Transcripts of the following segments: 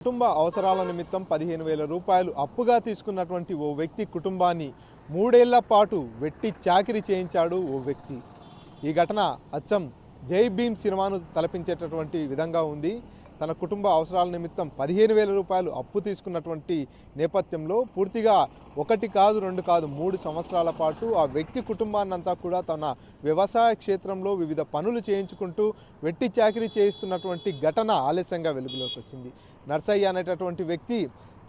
కుటుంబ అవసరాల నిమిత్తం 15,000 రూపాయలు అప్పుగా తీసుకున్నటువంటి ఓ వ్యక్తి కుటుంబాన్ని 3 ఏళ్ల పాటు వెట్టి చాకిరీ చేయించాడు ఓ వ్యక్తి. ఈ ఘటన అచ్చం జై భీమ్ సినిమాను తలపించేటటువంటి విధంగా ఉంది. తన కుటుంబ అవసరాల నిమిత్తం 15,000 రూపాయలు అప్పు తీసుకున్నటువంటి నేపథ్యంలో పూర్తిగా 1 కాదు 2 కాదు 3 సంవత్సరాల పాటు ఆ వ్యక్తి కుటుంబాన్నంతా కూడా తన వ్యవసాయ క్షేత్రంలో వివిధ పనులు చేయించుకుంటూ వెట్టి చాకిరీ చేయిస్తున్నటువంటి ఘటన ఆలస్యంగా వెలుగులోకి వచ్చింది. నర్సయ్య అనేటటువంటి వ్యక్తి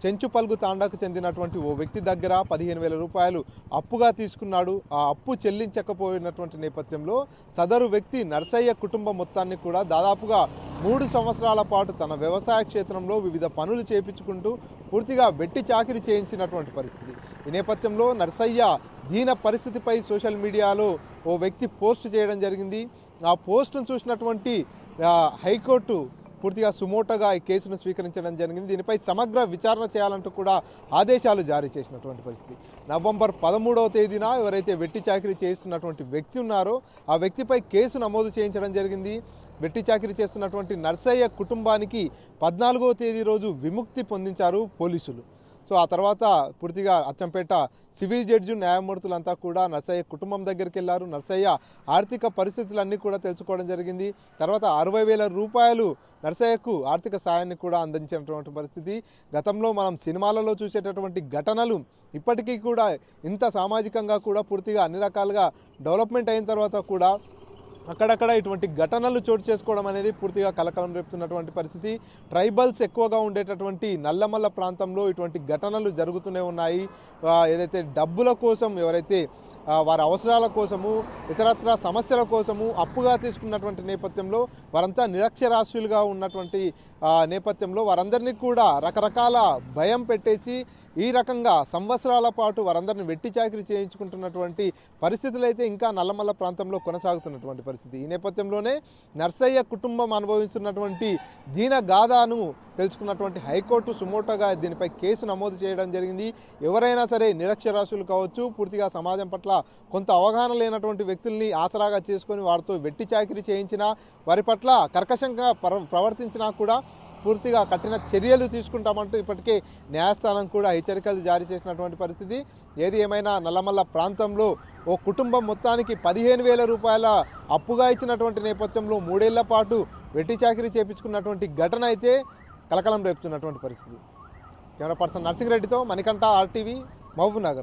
చెంచుపల్గు తాండాకు చెందినటువంటి ఓ వ్యక్తి దగ్గర 15,000 రూపాయలు అప్పుగా తీసుకున్నాడు. ఆ అప్పు చెల్లించకపోయినటువంటి నేపథ్యంలో సదరు వ్యక్తి నర్సయ్య కుటుంబం మొత్తాన్ని కూడా దాదాపుగా 3 సంవత్సరాల పాటు తన వ్యవసాయ క్షేత్రంలో వివిధ పనులు చేయించుకుంటూ పూర్తిగా వెట్టి చాకిరీ చేయించినటువంటి పరిస్థితి. ఈ నేపథ్యంలో నర్సయ్య దీన పరిస్థితిపై సోషల్ మీడియాలో ఓ వ్యక్తి పోస్ట్ చేయడం జరిగింది. ఆ పోస్టును చూసినటువంటి హైకోర్టు పూర్తిగా సుమోటోగా ఈ కేసును స్వీకరించడం జరిగింది. దీనిపై సమగ్ర విచారణ చేయాలంటూ కూడా ఆదేశాలు జారీ చేసినటువంటి పరిస్థితి. నవంబర్ 13వ తేదీన ఎవరైతే వెట్టి చాకిరీ చేస్తున్నటువంటి వ్యక్తి ఉన్నారో ఆ వ్యక్తిపై కేసు నమోదు చేయించడం జరిగింది. వెట్టి చాకిరీ చేస్తున్నటువంటి నర్సయ్య కుటుంబానికి 14వ తేదీ రోజు విముక్తి పొందించారు పోలీసులు. సో ఆ తర్వాత పూర్తిగా అచ్చంపేట సివిల్ జడ్జి న్యాయమూర్తులంతా కూడా నర్సయ్య కుటుంబం దగ్గరికి వెళ్ళారు. నర్సయ్య ఆర్థిక పరిస్థితులన్నీ కూడా తెలుసుకోవడం జరిగింది. తర్వాత 60,000 రూపాయలు నర్సయ్యకు ఆర్థిక సాయాన్ని కూడా అందించినటువంటి పరిస్థితి. గతంలో మనం సినిమాలలో చూసేటటువంటి ఘటనలు ఇప్పటికీ కూడా ఇంత సామాజికంగా కూడా పూర్తిగా అన్ని రకాలుగా డెవలప్మెంట్ అయిన తర్వాత కూడా అక్కడక్కడ ఇటువంటి ఘటనలు చోటు చేసుకోవడం అనేది పూర్తిగా కలకలం రేపుతున్నటువంటి పరిస్థితి. ట్రైబల్స్ ఎక్కువగా ఉండేటటువంటి నల్లమల్ల ప్రాంతంలో ఇటువంటి ఘటనలు జరుగుతూనే ఉన్నాయి. ఏదైతే డబ్బుల కోసం ఎవరైతే వారి అవసరాల కోసము ఇతరత్ర సమస్యల కోసము అప్పుగా తీసుకున్నటువంటి నేపథ్యంలో వారంతా నిరక్షరాస్యులుగా ఉన్నటువంటి నేపథ్యంలో వారందరినీ కూడా రకరకాల భయం పెట్టేసి ఈ రకంగా సంవత్సరాల పాటు వారందరిని వెట్టి చాకిరీ చేయించుకుంటున్నటువంటి పరిస్థితులు అయితే ఇంకా నల్లమల్ల ప్రాంతంలో కొనసాగుతున్నటువంటి పరిస్థితి. ఈ నేపథ్యంలోనే నర్సయ్య కుటుంబం అనుభవిస్తున్నటువంటి దీన గాథను తెలుసుకున్నటువంటి హైకోర్టు సుమోటోగా దీనిపై కేసు నమోదు చేయడం జరిగింది. ఎవరైనా సరే నిరక్షరాస్యులు కావచ్చు, పూర్తిగా సమాజం పట్ల కొంత అవగాహన లేనటువంటి వ్యక్తుల్ని ఆసరాగా చేసుకొని వారితో వెట్టి చాకిరీ చేయించినా వారి పట్ల కర్కశంగా ప్రవర్తించినా కూడా పూర్తిగా కఠిన చర్యలు తీసుకుంటామంటూ ఇప్పటికే న్యాయస్థానం కూడా హెచ్చరికలు జారీ చేసినటువంటి పరిస్థితి. ఏది ఏమైనా నల్లమల్ల ప్రాంతంలో ఓ కుటుంబం మొత్తానికి 15,000 రూపాయల అప్పుగా ఇచ్చినటువంటి నేపథ్యంలో 3 ఏళ్ల పాటు వెట్టి చాకిరీ చేపించుకున్నటువంటి ఘటన అయితే కలకలం రేపుతున్నటువంటి పరిస్థితి. కెమెరా పర్సన్ నర్సింగ్ రెడ్డితో మణికంఠ, RTV, మహబూబ్ నగర్.